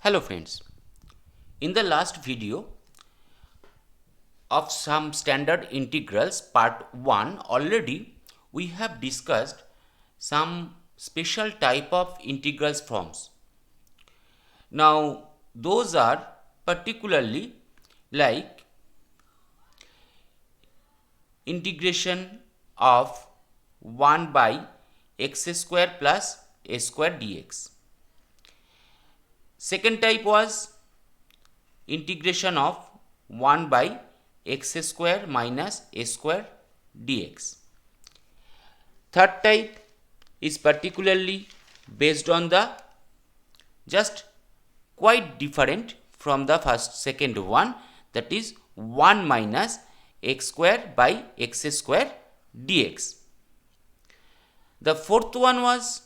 Hello friends, in the last video of some standard integrals part 1 already we have discussed some special type of integrals forms. Now those are particularly like integration of 1 by x square plus a square dx. Second type was integration of 1 by x square minus a square dx. Third type is particularly based on the just quite different from the second one, that is 1 minus x square by x square dx. The fourth one was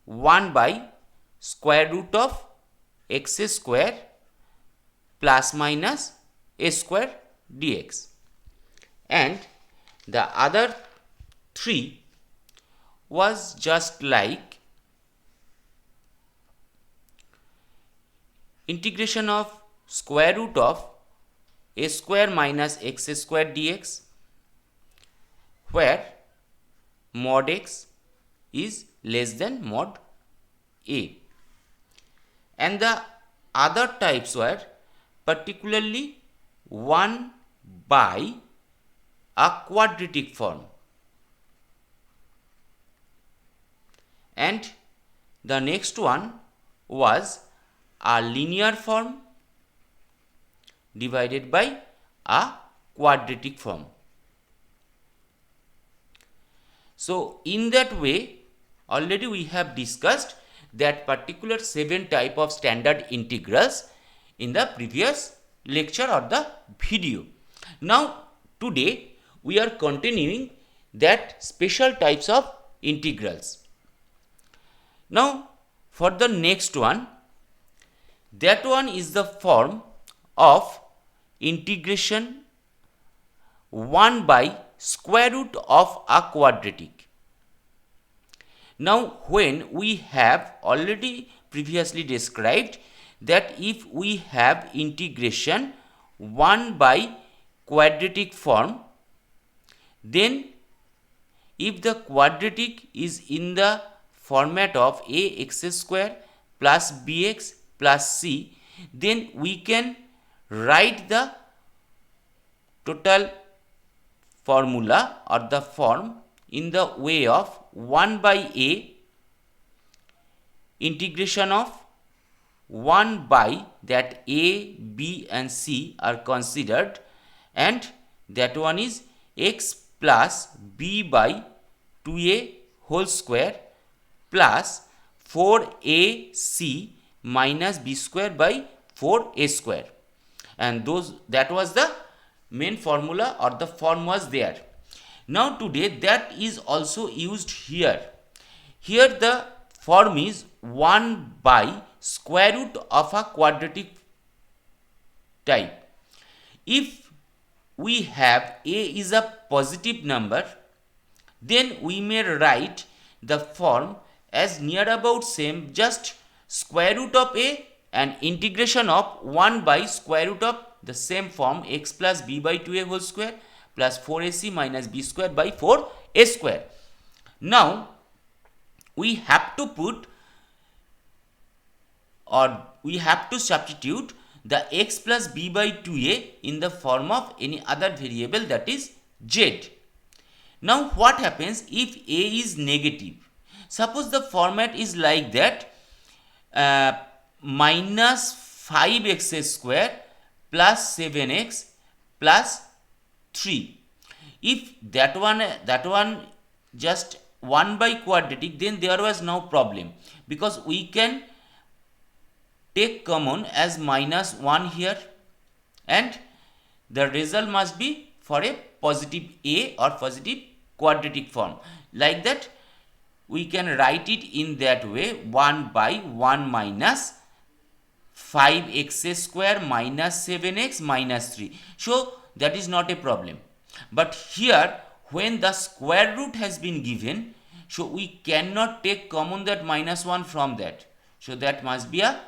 1 by square root of x square plus minus a square dx, and the other three was just like integration of square root of a square minus x square dx, where mod x is less than mod a, and the other types were particularly 1 by a quadratic form, and the next one was a linear form divided by a quadratic form. So in that way already we have discussed that particular 7 type of standard integrals in the previous lecture or the video. Now today we are continuing that special types of integrals. Now for the next one, that one is the form of integration 1 by square root of a quadratic. Now when we have already previously described that if we have integration 1 by quadratic form, then if the quadratic is in the format of ax square plus bx plus c, then we can write the total formula or the form in the way of 1 by a integration of 1 by that a, b and c are considered, and that one is x plus b by 2a whole square plus 4ac minus b square by 4a square, and that was the main formula or the form was there. Now today that is also used here. Here the form is 1 by square root of a quadratic type. If we have a is a positive number, then we may write the form as near about same, just square root of a and integration of 1 by square root of the same form x plus b by 2a whole square plus 4ac minus b square by 4a square. Now we have to put or we have to substitute the x plus b by 2a in the form of any other variable, that is z. Now what happens if a is negative? Suppose the format is like that, minus 5x square plus 7x plus 3. If that one just 1 by quadratic, then there was no problem, because we can take common as minus 1 here, and the result must be for a positive a or positive quadratic form. Like that we can write it in that way, 1 by 1 minus 5x square minus 7x minus 3. So that is not a problem. But here when the square root has been given, so we cannot take common that minus 1 from that. So that must be a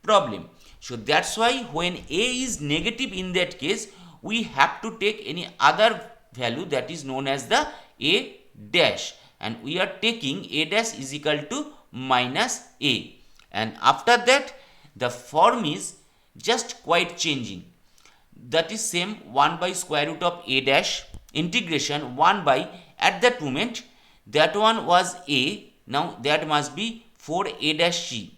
problem. So that's why when a is negative, in that case we have to take any other value that is known as the a dash, and we are taking a dash is equal to minus a, and after that the form is just quite changing. That is same 1 by square root of a dash integration 1 by, at that moment that one was a, now that must be 4a dash c,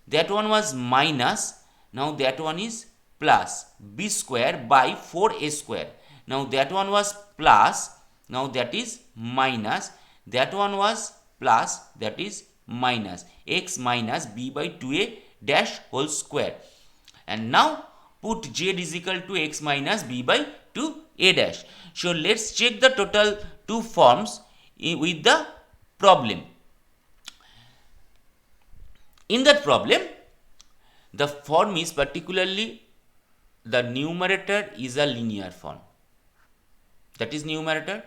that one was minus, now that one is plus b square by 4a square, now that one was plus, now that is minus, that one was plus, that is minus x minus b by 2a dash whole square, and now put z is equal to x minus b by 2a dash. So let's check the total two forms with the problem. In that problem, the form is particularly, the numerator is a linear form, that is numerator,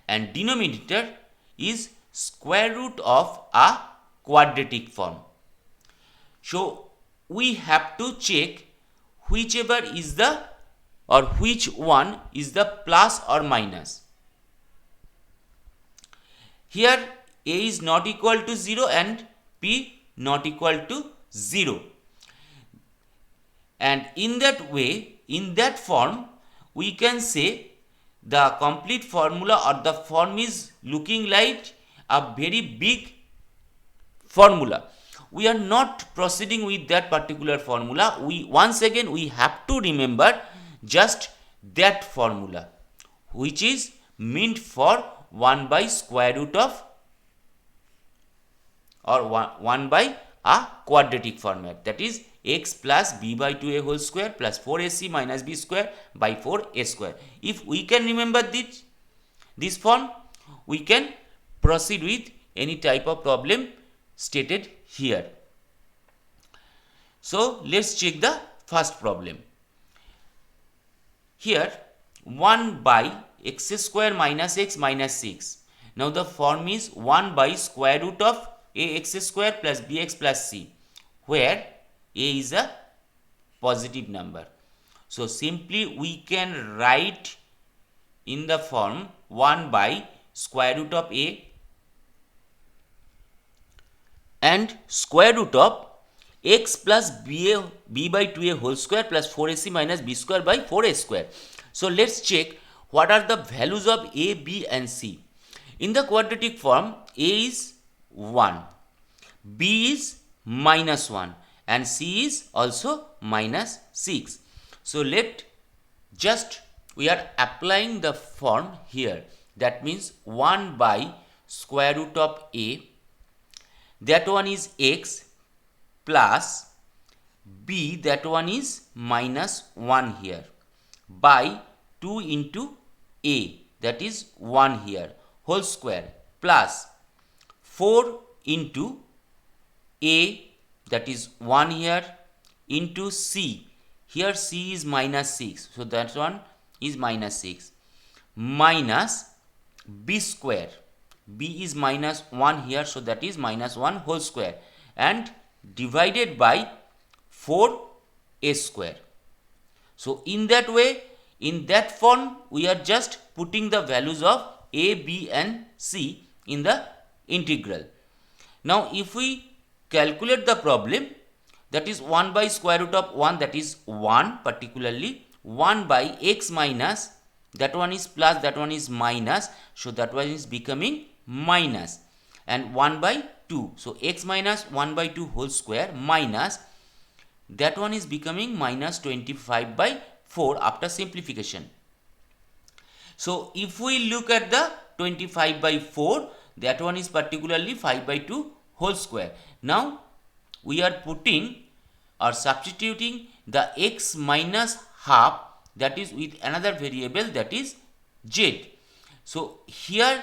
and denominator is square root of a quadratic form. So we have to check whichever is the, or which one is the plus or minus. Here a is not equal to 0 and p not equal to 0, and in that way, in that form, we can say the complete formula or the form is looking like a very big formula. We are not proceeding with that particular formula. We once again we have to remember just that formula, which is meant for 1 by square root of, or 1 by a quadratic format, that is x plus b by 2a whole square plus 4ac minus b square by 4a square. If we can remember this form, we can proceed with any type of problem stated here. So let's check the first problem. Here 1 by x square minus x minus 6. Now the form is 1 by square root of ax square plus bx plus c, where a is a positive number. So simply we can write in the form 1 by square root of a and square root of x plus b by 2a whole square plus 4ac minus b square by 4a square. So let's check what are the values of a, b and c. In the quadratic form, a is 1, b is minus 1 and c is also minus 6. So we are applying the form here. That means 1 by square root of a, that one is x, plus b, that one is minus 1 here, by 2 into a, that is 1 here, whole square, plus 4 into a, that is 1 here, into c, here c is minus 6, so that one is minus 6, minus b square, b is minus 1 here, so that is minus 1 whole square, and divided by 4a square. So in that way, in that form, we are just putting the values of a, b and c in the integral. Now if we calculate the problem, that is 1 by square root of 1, that is 1, particularly 1 by x minus, that one is plus, that one is minus, so that one is becoming minus, and 1 by 2, so x minus 1 by 2 whole square minus, that one is becoming minus 25 by 4 after simplification. So if we look at the 25 by 4, that one is particularly 5 by 2 whole square. Now we are putting or substituting the x minus half, that is with another variable, that is z. So here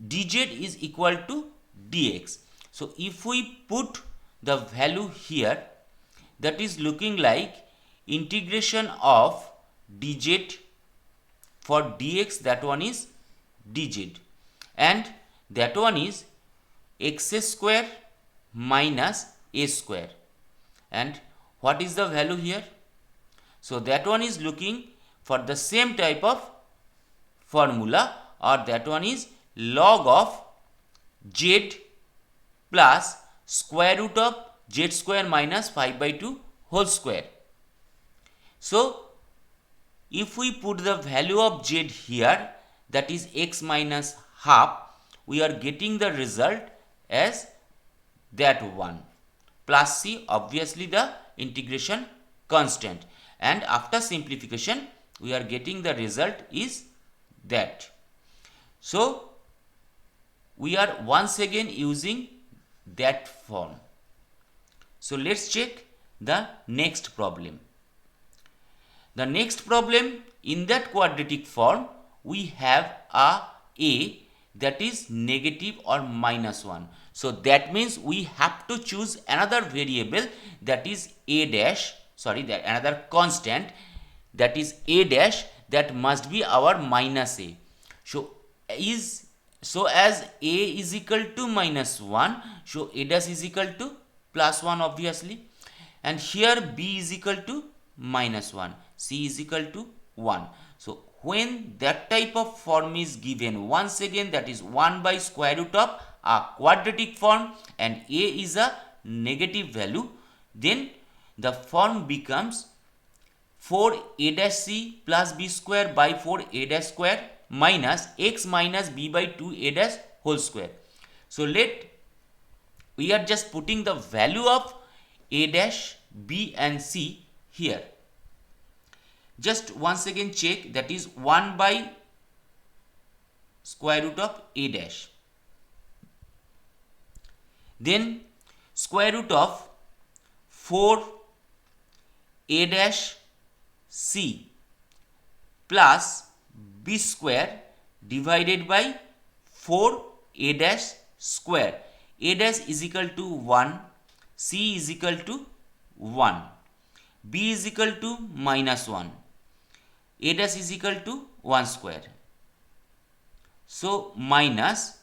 dz is equal to dx. So if we put the value here, that is looking like integration of dz for dx, that one is dz, and that one is x square minus a square, and what is the value here? So that one is looking for the same type of formula, or that one is log of z plus square root of z square minus 5 by 2 whole square. So if we put the value of z here, that is x minus half, we are getting the result as that one, plus c, obviously the integration constant, and after simplification we are getting the result is that. So we are once again using that form. So let's check the next problem. The next problem, in that quadratic form we have a that is negative or minus 1. So that means we have to choose another variable, that is a dash, that another constant, that is a dash, that must be our minus a. So as a is equal to minus 1, so a dash is equal to plus 1 obviously, and here b is equal to minus 1, c is equal to 1. So when that type of form is given, once again that is 1 by square root of a quadratic form and a is a negative value, then the form becomes 4a dash c plus b square by 4a dash square minus x minus b by 2a dash whole square. So we are just putting the value of a dash, b and c here. Just once again check, that is 1 by square root of a dash, then square root of 4 a dash c plus b square divided by 4 a dash square. A dash is equal to 1, c is equal to 1, b is equal to minus 1, a dash is equal to 1 square. So minus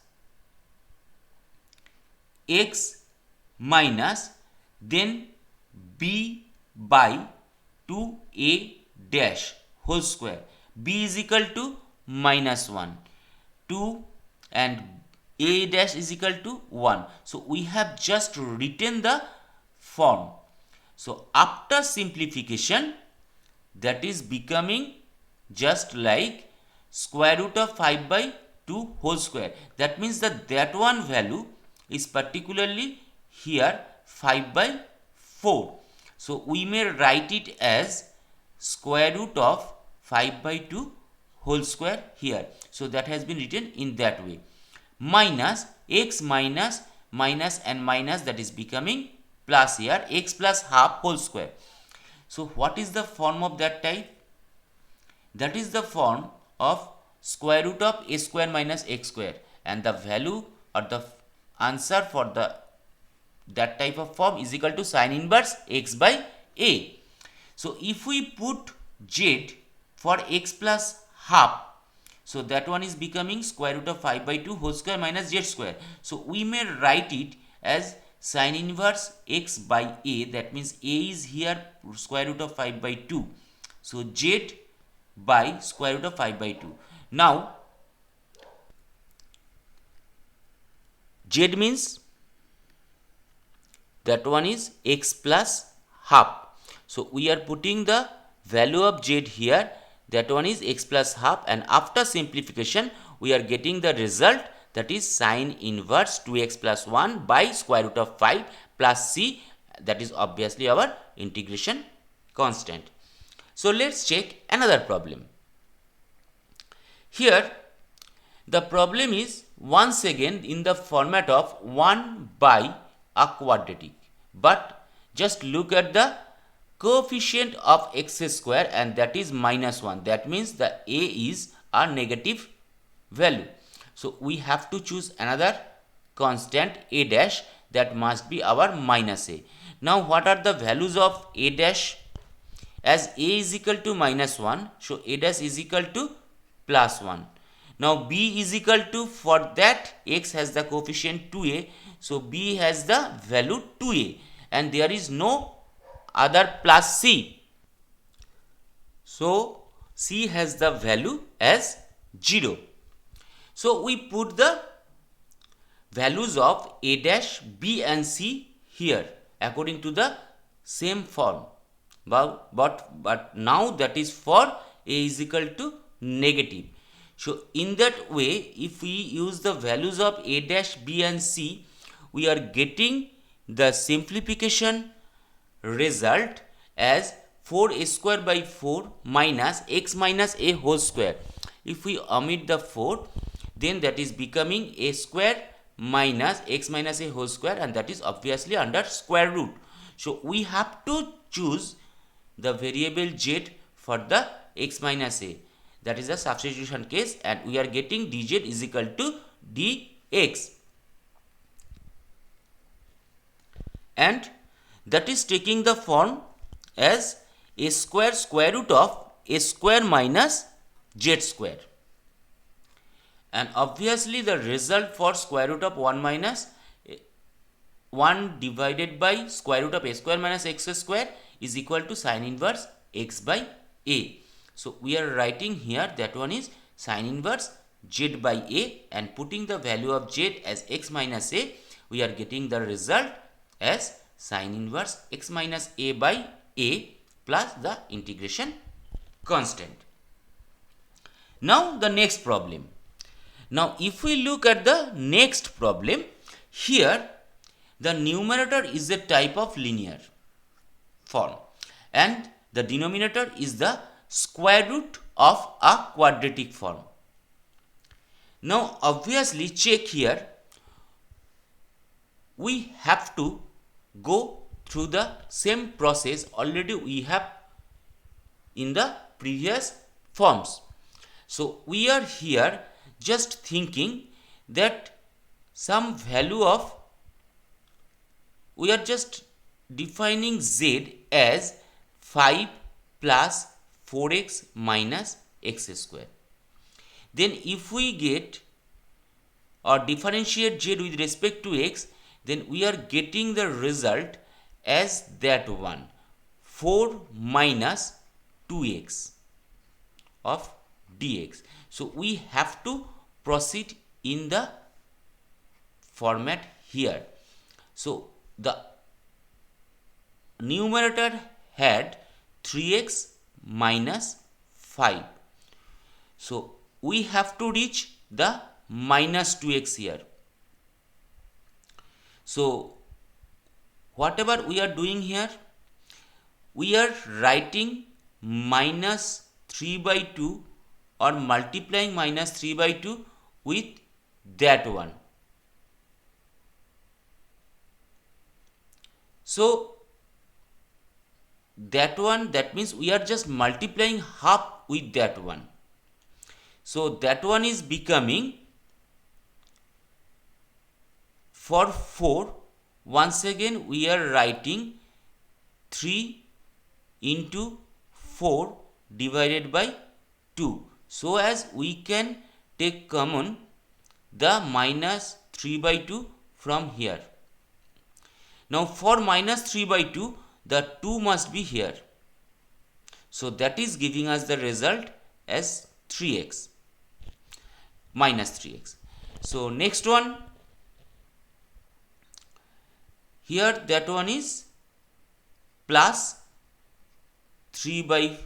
x minus then b by 2a dash whole square. B is equal to minus 1, 2, and a dash is equal to 1. So we have just written the form. So after simplification, that is becoming just like square root of 5 by 2 whole square. That means that one value is particularly here 5 by 4. So we may write it as square root of 5 by 2 whole square here. So that has been written in that way. Minus x minus and minus, that is becoming plus here, x plus half whole square. So what is the form of that type? That is the form of square root of a square minus x square, and the value or the answer for that type of form is equal to sin inverse x by a. So if we put z for x plus half, so that one is becoming square root of 5 by 2 whole square minus z square. So we may write it as sin inverse x by a, that means a is here square root of 5 by 2. So z by square root of 5 by 2. Now z means that one is x plus half. So we are putting the value of z here, that one is x plus half, and after simplification we are getting the result, that is sin inverse 2x plus 1 by square root of 5 plus c, that is obviously our integration constant. So let's check another problem. Here the problem is once again in the format of 1 by a quadratic, but just look at the coefficient of x square, and that is minus 1. That means the a is a negative value. So we have to choose another constant a dash, that must be our minus a. Now what are the values of a dash? As a is equal to minus 1, so a dash is equal to plus 1. Now b is equal to, for that x has the coefficient 2a, so b has the value 2a, and there is no other plus c. So c has the value as 0. So we put the values of a dash, b and c here according to the same form. But now that is for a is equal to negative. So in that way, if we use the values of a dash, b and c, we are getting the simplification result as 4a square by 4 minus x minus a whole square. If we omit the 4, then that is becoming a square minus x minus a whole square, and that is obviously under square root. So we have to choose the variable z for the x minus a. That is the substitution case, and we are getting dz is equal to dx. And that is taking the form as a square root of a square minus z square. And obviously the result for square root of 1 minus 1 divided by square root of a square minus x square is equal to sine inverse x by a. So we are writing here that one is sine inverse z by a, and putting the value of z as x minus a, we are getting the result as sine inverse x minus a by a plus the integration constant. Now the next problem. Now if we look at the next problem, here the numerator is a type of linear form and the denominator is the square root of a quadratic form. Now obviously check here, we have to go through the same process already we have in the previous forms. So we are here just thinking that some value of, we are just defining z as 5 plus 4x minus x square. Then if we get or differentiate z with respect to x, then we are getting the result as that one, 4 minus 2x of dx. So we have to proceed in the format here. So the numerator had 3x minus 5. So we have to reach the minus 2x here. So whatever we are doing here, we are writing minus 3 by 2 or multiplying minus 3 by 2 with that one. So that one, that means we are just multiplying half with that one. So that one is becoming, for 4, once again we are writing 3 into 4 divided by 2. So as we can take common the minus 3 by 2 from here. Now for minus 3 by 2, the 2 must be here. So that is giving us the result as 3x, minus 3x. So next one, here that one is plus 3 by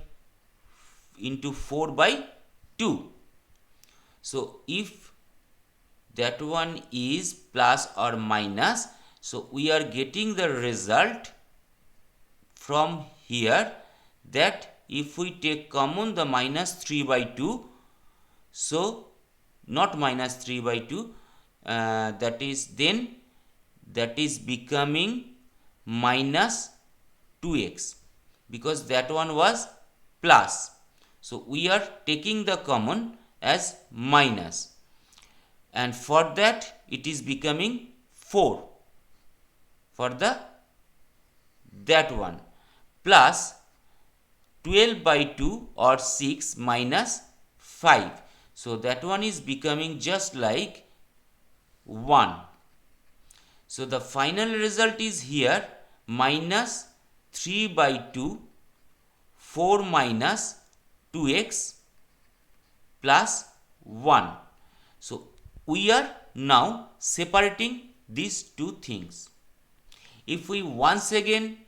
into 4 by 2. So if that one is plus or minus, so we are getting the result from here that if we take common the minus 3 by 2, so not minus 3 by 2, that is then that is becoming minus 2x, because that one was plus. So we are taking the common as minus, and for that it is becoming 4 for the that one, plus 12 by 2 or 6 minus 5. So that one is becoming just like 1. So the final result is here minus 3 by 2 4 minus 2x plus 1. So we are now separating these two things. If we once again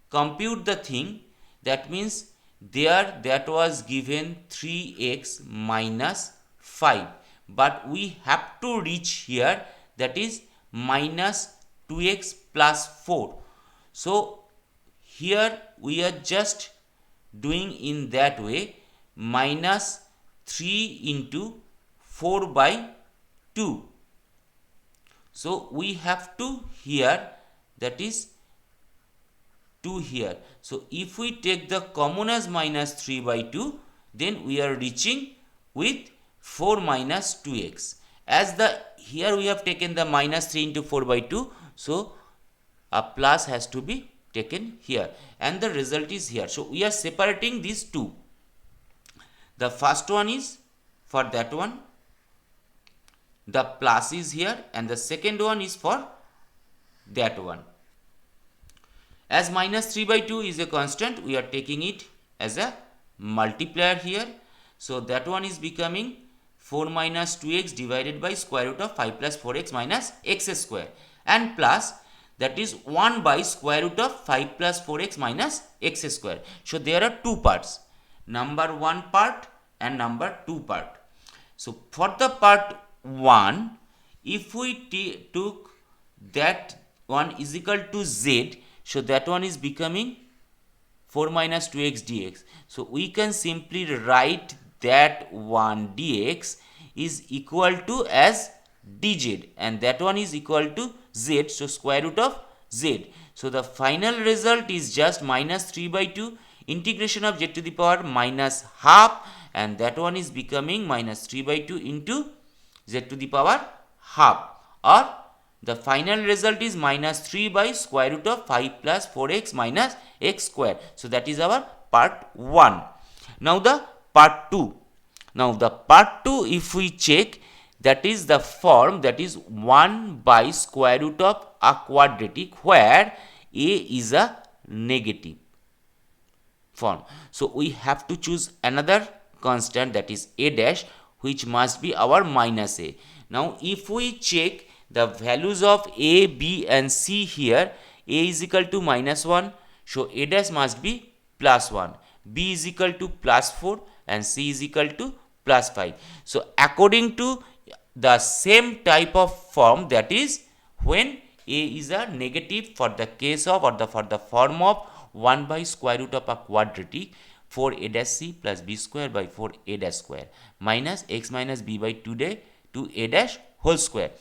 compute the thing, that means there that was given 3x minus 5, but we have to reach here, that is minus 2x plus 4. So here we are just doing in that way, minus 3 into 4 by 2. So we have to here, that is 2 here. So if we take the common as minus 3 by 2, then we are reaching with 4 minus 2x. As the here we have taken the minus 3 into 4 by 2, so a plus has to be taken here, and the result is here. So we are separating these two. The first one is for that one, the plus is here, and the second one is for that one. As minus 3 by 2 is a constant, we are taking it as a multiplier here. So that one is becoming 4 minus 2x divided by square root of 5 plus 4x minus x square, and plus that is 1 by square root of 5 plus 4x minus x square. So there are two parts, number 1 part and number 2 part. So for the part 1, if we took that one is equal to z, so that one is becoming 4 minus 2x dx. So we can simply write that one dx is equal to as dz, and that one is equal to z, so square root of z. So the final result is just minus 3 by 2 integration of z to the power minus half, and that one is becoming minus 3 by 2 into z to the power half, or the final result is minus 3 by square root of 5 plus 4x minus x square. So that is our part 1. Now the part 2. Now the part 2, if we check, that is the form, that is 1 by square root of a quadratic where a is a negative form. So we have to choose another constant, that is a dash, which must be our minus a. Now if we check the values of a, b and c here, a is equal to minus 1, so a dash must be plus 1, b is equal to plus 4, and c is equal to plus 5. So according to the same type of form, that is when a is a negative for the case of, or for the form of 1 by square root of a quadratic 4a dash c plus b square by 4a dash square minus x minus b by 2a dash whole square.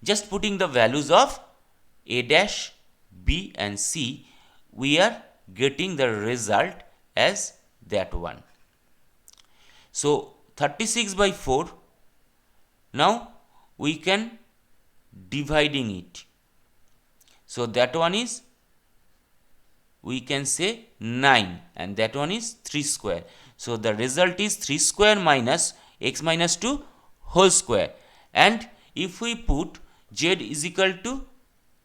Just putting the values of a dash, b and c, we are getting the result as that one. So 36 by 4, now we can dividing it. So that one is, we can say 9, and that one is 3 square. So the result is 3 square minus x minus 2 whole square, and if we put z is equal to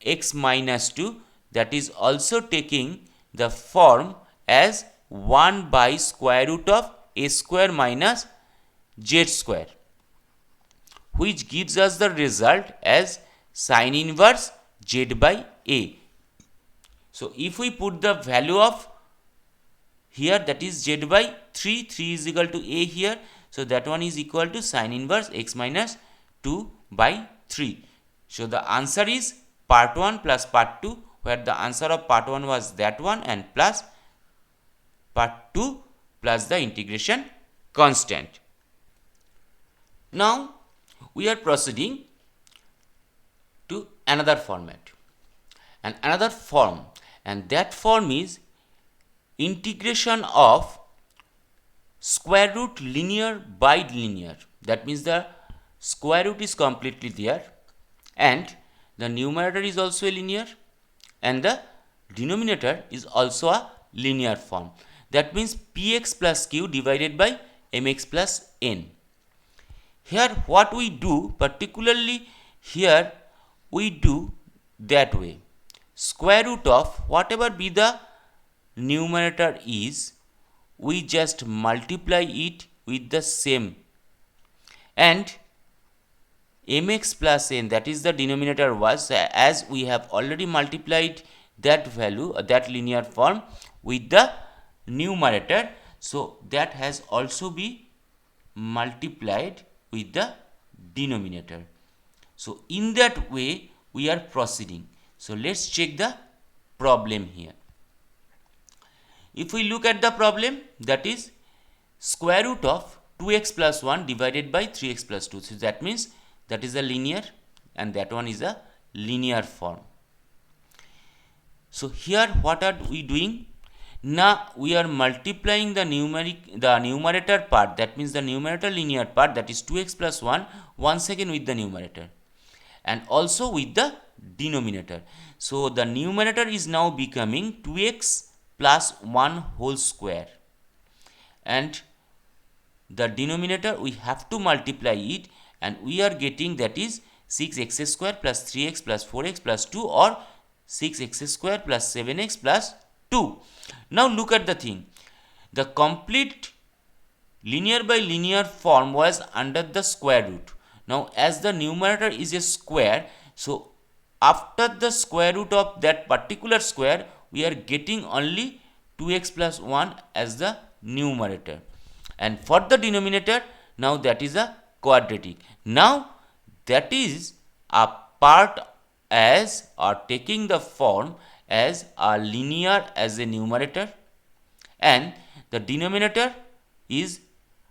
x minus 2, that is also taking the form as 1 by square root of a square minus z square, which gives us the result as sin inverse z by a. So if we put the value of here, that is z by 3, 3 is equal to a here, so that one is equal to sin inverse x minus 2 by 3. So the answer is part 1 plus part 2, where the answer of part 1 was that one, and plus part 2 plus the integration constant. Now we are proceeding to another format and another form, and that form is integration of square root linear by linear. That means the square root is completely there, and the numerator is also a linear, and the denominator is also a linear form. That means px plus q divided by mx plus n. Here what we do, particularly here we do that way. square root of whatever be the numerator is, we just multiply it with the same, and mx plus n, that is the denominator, was as we have already multiplied that value, that linear form with the numerator, so that has also be multiplied with the denominator. So in that way we are proceeding. So let's check the problem here. If we look at the problem, that is square root of 2x plus 1 divided by 3x plus 2. So that means that is a linear and that one is a linear form. So here what are we doing? Now we are multiplying the numerator part, that means the numerator linear part, that is 2x plus 1 once again with the numerator and also with the denominator. So the numerator is now becoming 2x plus 1 whole square, and the denominator we have to multiply it, and we are getting that is 6x square plus 3x plus 4x plus 2, or 6x square plus 7x plus 2. Now look at the thing. The complete linear by linear form was under the square root. Now as the numerator is a square, so after the square root of that particular square, we are getting only 2x plus 1 as the numerator. And for the denominator, now that is a quadratic. Now that is a part as, or taking the form as a linear as a numerator, and the denominator is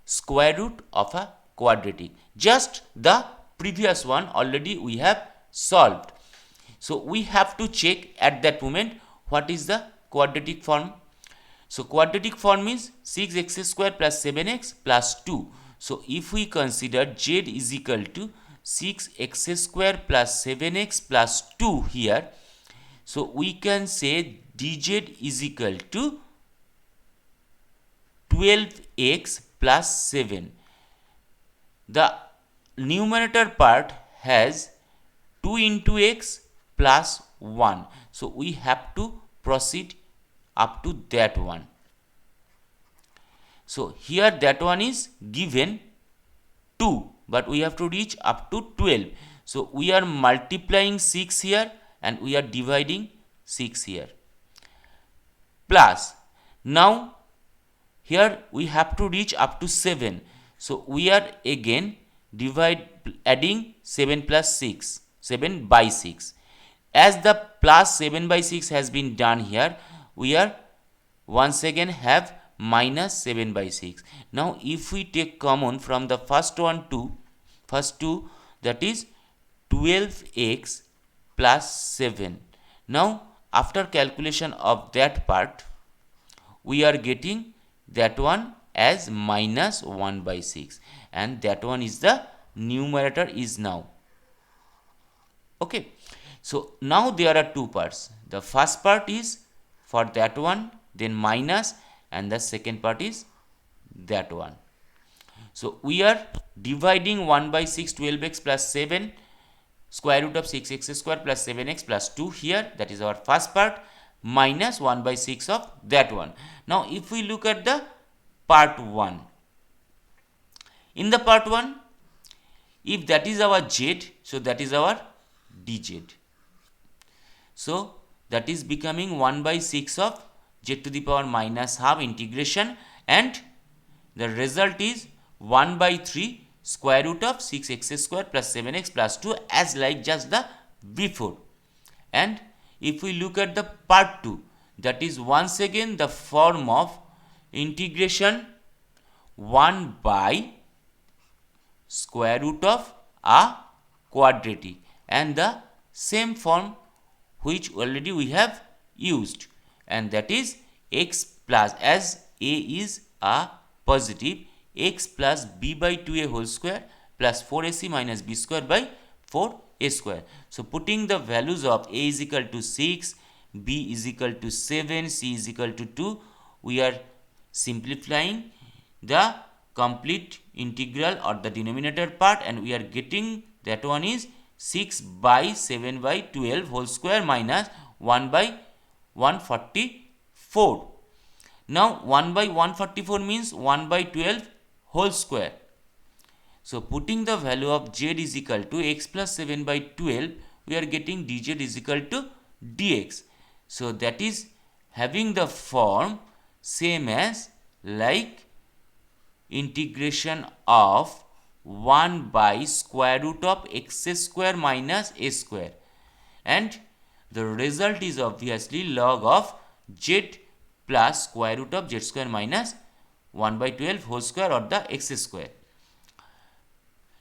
square root of a quadratic. Just the previous one already we have solved. So we have to check at that moment what is the quadratic form. So quadratic form is 6x square plus 7x plus 2. So if we consider z is equal to 6x square plus 7x plus 2 here, so we can say dz is equal to 12x plus 7. The numerator part has 2 into x plus 1. So we have to proceed up to that one. So here that one is given 2, but we have to reach up to 12. So we are multiplying 6 here and we are dividing 6 here. Plus, now here we have to reach up to 7. So we are again adding 7 plus 6, 7 by 6. As the plus 7 by 6 has been done here, we are once again have minus 7 by 6. Now if we take common from the first two, that is 12x plus 7. Now after calculation of that part, we are getting that one as minus 1 by 6, and that one is the numerator is now. Okay, so now there are two parts. The first part is for that one, then minus, and the second part is that one. So we are dividing 1 by 6, 12x plus 7, square root of 6x square plus 7x plus 2 here, that is our first part, minus 1 by 6 of that one. Now if we look at the part 1, in the part 1, if that is our z, so that is our dz. So that is becoming 1 by 6 of z to the power minus half integration, and the result is 1 by 3 square root of 6x square plus 7x plus 2, as like just the before. And if we look at the part 2, that is once again the form of integration 1 by square root of a quadratic, and the same form which already we have used, and that is x plus, as a is a positive, x plus b by 2a whole square plus 4ac minus b square by 4a square. So putting the values of a is equal to 6, b is equal to 7, c is equal to 2, we are simplifying the complete integral or the denominator part, and we are getting that one is 6 by 7 by 12 whole square minus 1 by 144. Now 1 by 144 means 1 by 12 whole square. So putting the value of z is equal to x plus 7 by 12, we are getting dz is equal to dx. So that is having the form same as like integration of 1 by square root of x square minus a square, and the result is obviously log of z plus square root of z square minus 1 by 12 whole square or the x square.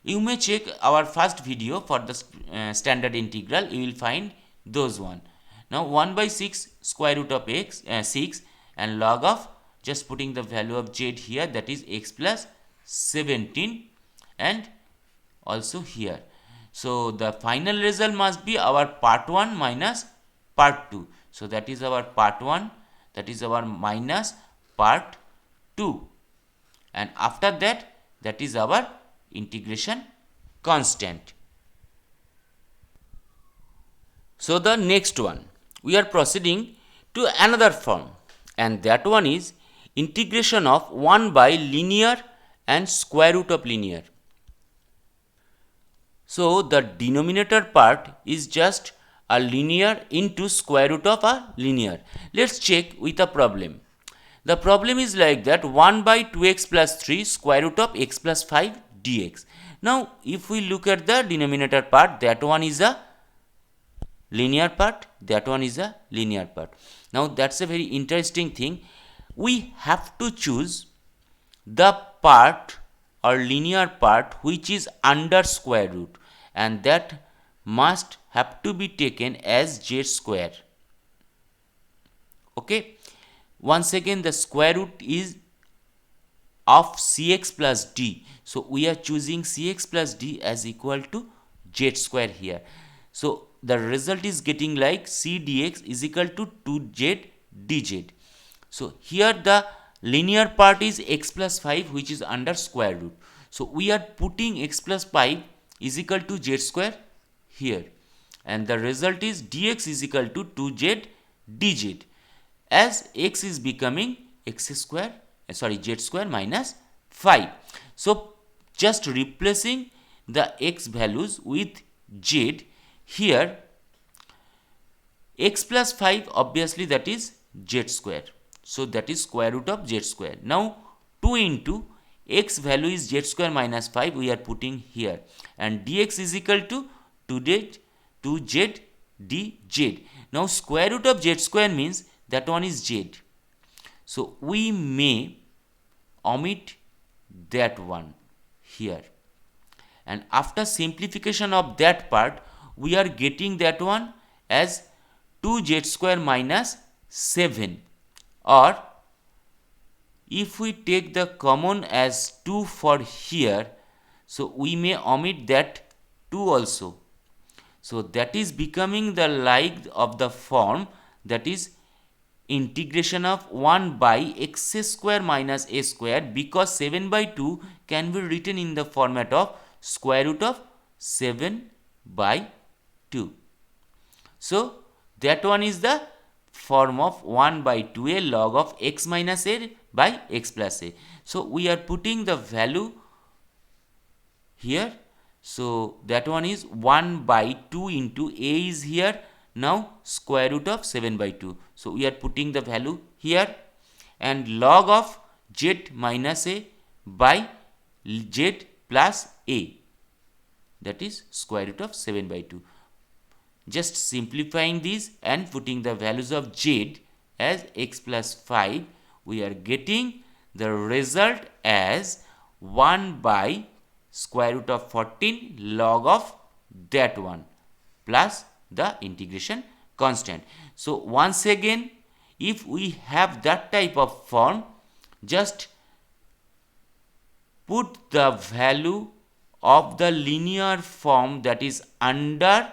You may check our first video for the standard integral, you will find those one. Now 1 by 6 square root of x 6 and log of, just putting the value of z here, that is x plus 17, and also here. So the final result must be our part 1 minus part 2. So that is our part 1, that is our minus part 2, and after that, that is our integration constant. So the next one, we are proceeding to another form, and that one is integration of 1 by linear and square root of linear. So the denominator part is just a linear into square root of a linear. Let's check with a problem. The problem is like that, 1 by 2x plus 3 square root of x plus 5 dx. Now if we look at the denominator part, that one is a linear part, that one is a linear part. Now that's a very interesting thing. We have to choose the part or linear part which is under square root, and that must have to be taken as z square. Okay, once again the square root is of cx plus d, so we are choosing cx plus d as equal to z square here. So the result is getting like c dx is equal to 2z dz. So here the linear part is x plus 5 which is under square root. So we are putting x plus 5 is equal to z square here, and the result is dx is equal to 2z dz, as x is becoming x square z square minus 5. So just replacing the x values with z here, x plus 5 obviously that is z square, so that is square root of z square. Now 2 into x value is z square minus 5 we are putting here, and dx is equal to 2z dz. Now square root of z square means that one is z, so we may omit that one here, and after simplification of that part we are getting that one as 2z square minus 7, or if we take the common as 2 for here, so we may omit that 2 also. So that is becoming the like of the form, that is integration of 1 by x square minus a square, because 7 by 2 can be written in the format of square root of 7 by 2. So that one is the form of 1 by 2a log of x minus a by x plus a. So we are putting the value here. So that one is 1 by 2 into a is here, now square root of 7 by 2. So we are putting the value here, and log of z minus a by z plus a, that is square root of 7 by 2. Just simplifying these and putting the values of z as x plus 5, we are getting the result as 1 by square root of 14 log of that one plus the integration constant. So once again, if we have that type of form, just put the value of the linear form that is under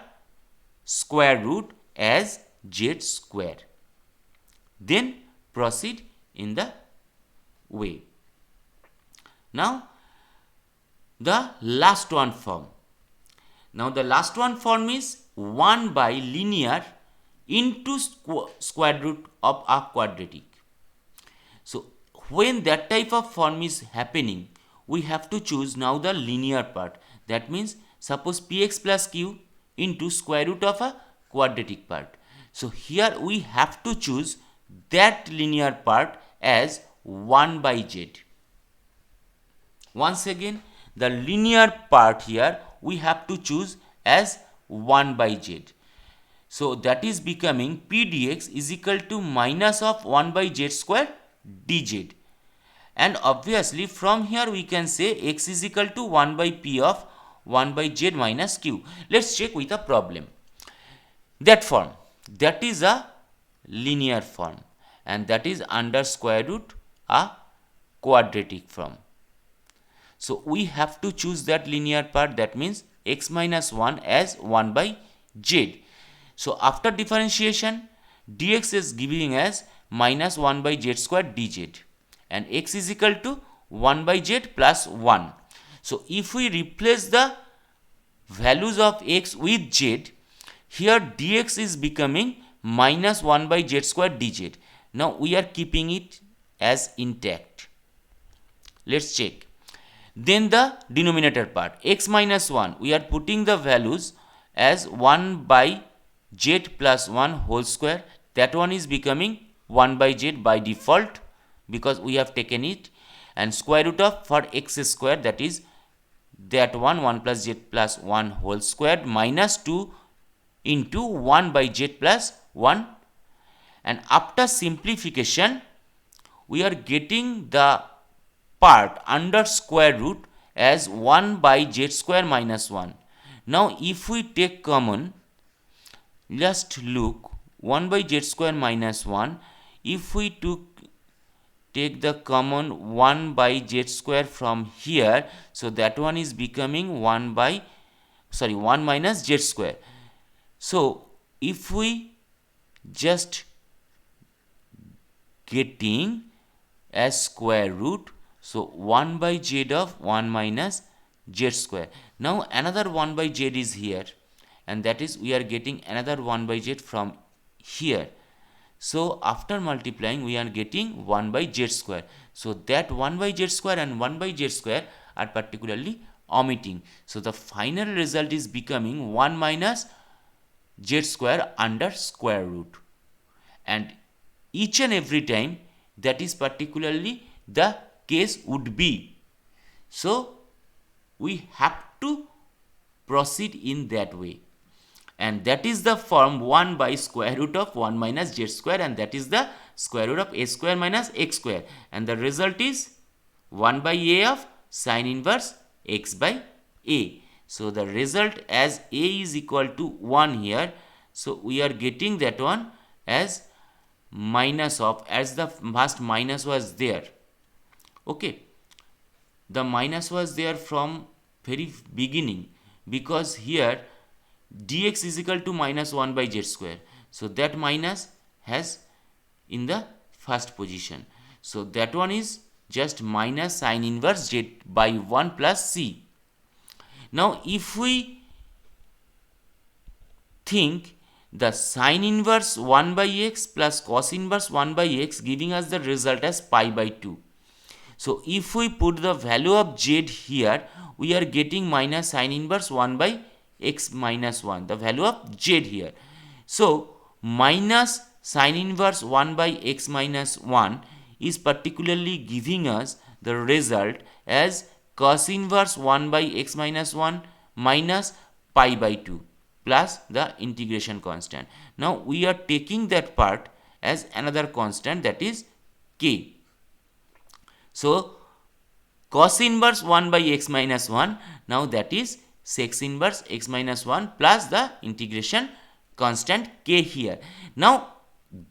square root as z square, then proceed in the way. Now the last one form. Now the last one form is 1 by linear into square root of a quadratic. So when that type of form is happening, we have to choose now the linear part. That means suppose px plus q into square root of a quadratic part. So here we have to choose that linear part as 1 by z. Once again, the linear part here we have to choose as 1 by z. So that is becoming p dx is equal to minus of 1 by z square dz. And obviously from here we can say x is equal to 1 by p of 1 by z minus q. Let's check with a problem. That form, that is a linear form, and that is under square root a quadratic form. So we have to choose that linear part, that means x minus 1 as 1 by z. So after differentiation, dx is giving as minus 1 by z square dz, and x is equal to 1 by z plus 1. So if we replace the values of x with z, here dx is becoming minus 1 by z square dz. Now we are keeping it as intact. Let's check. Then the denominator part, x minus 1, we are putting the values as 1 by z plus 1 whole square. That one is becoming 1 by z by default because we have taken it, and square root of for x square, that is that 1 plus z plus 1 whole square minus 2 into 1 by z plus 1, and after simplification we are getting the part under square root as 1 by z square minus 1. Now if we take common, just look, 1 by z square minus 1, if we take the common 1 by z square from here, so that one is becoming 1 minus z square. So if we just getting as square root, so 1 by z of 1 minus z square. Now another 1 by z is here, and that is we are getting another 1 by z from here. So after multiplying we are getting 1 by z square. So that 1 by z square and 1 by z square are particularly omitting. So the final result is becoming 1 minus z square under square root. And each and every time that is particularly the case would be. So we have to proceed in that way. And that is the form 1 by square root of 1 minus z square, and that is the square root of a square minus x square, and the result is 1 by a of sine inverse x by a. So the result as a is equal to 1 here, so we are getting that one as minus of, as the first minus was there. Okay, the minus was there from very beginning, because here dx is equal to minus 1 by z square. So that minus has in the first position. So that one is just minus sine inverse z by 1 plus c. Now if we think the sine inverse 1 by x plus cos inverse 1 by x giving us the result as pi by 2. So if we put the value of z here, we are getting minus sine inverse 1 by x minus 1, the value of z here. So minus sine inverse 1 by x minus 1 is particularly giving us the result as cos inverse 1 by x minus 1 minus pi by 2 plus the integration constant. Now we are taking that part as another constant, that is k. So cos inverse 1 by x minus 1, now that is sec inverse x minus 1 plus the integration constant k here. Now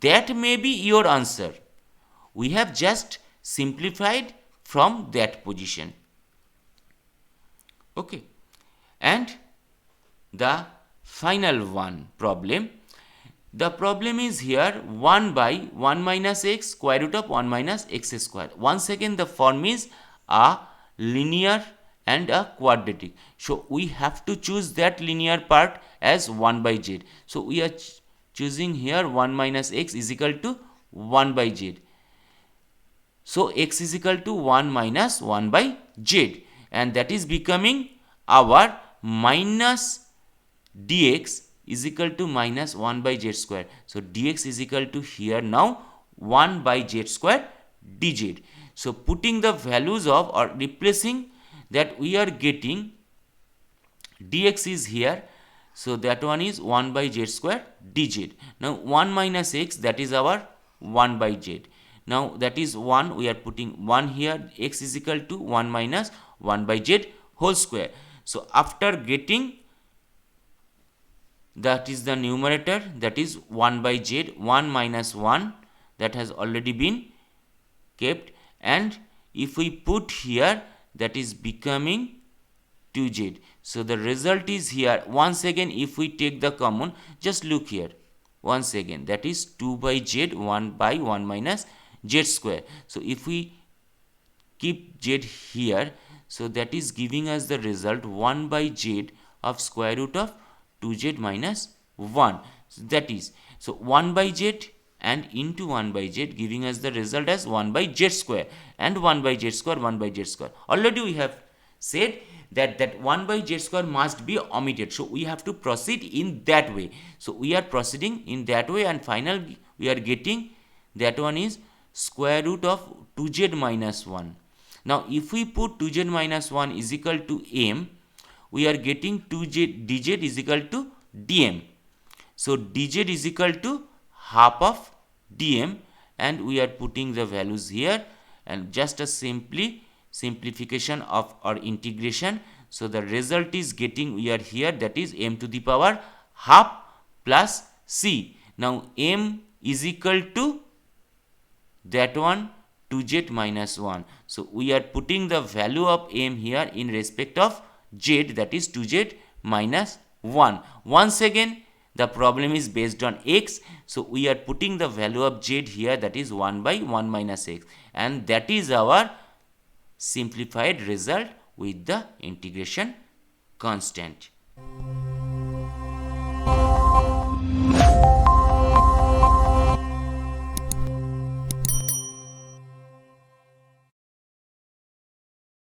that may be your answer. We have just simplified from that position. Okay, and the final one problem. The problem is here 1 by 1 minus x square root of 1 minus x square. Once again the form is a linear and a quadratic. So we have to choose that linear part as 1 by z. So we are choosing here 1 minus x is equal to 1 by z. So x is equal to 1 minus 1 by z, and that is becoming our minus dx is equal to minus 1 by z square. So dx is equal to here now 1 by z square dz. So putting the values of or replacing that, we are getting dx is here, so that one is 1 by z square dz. Now 1 minus x, that is our 1 by z. Now that is 1, we are putting 1 here, x is equal to 1 minus 1 by z whole square. So after getting, that is the numerator, that is 1 by z, 1 minus 1, that has already been kept, and if we put here, that is becoming 2z. So the result is here. Once again, if we take the common, just look here once again, that is 2 by z, 1 by 1 minus z square. So if we keep z here, so that is giving us the result 1 by z of square root of 2z minus 1. So that is, so 1 by z and into 1 by z, giving us the result as 1 by z square, and 1 by z square, 1 by z square. Already we have said that 1 by z square must be omitted. So we have to proceed in that way. So we are proceeding in that way, and finally we are getting that one is square root of 2z minus 1. Now if we put 2z minus 1 is equal to m, we are getting 2z dz is equal to dm. So dz is equal to half of dm, and we are putting the values here, and just a simplification of our integration. So the result is getting, we are here, that is m to the power half plus c. Now m is equal to that one 2z minus 1. So we are putting the value of m here in respect of z, that is 2z minus 1. Once again, the problem is based on x, so we are putting the value of z here, that is 1 by 1 minus x, and that is our simplified result with the integration constant.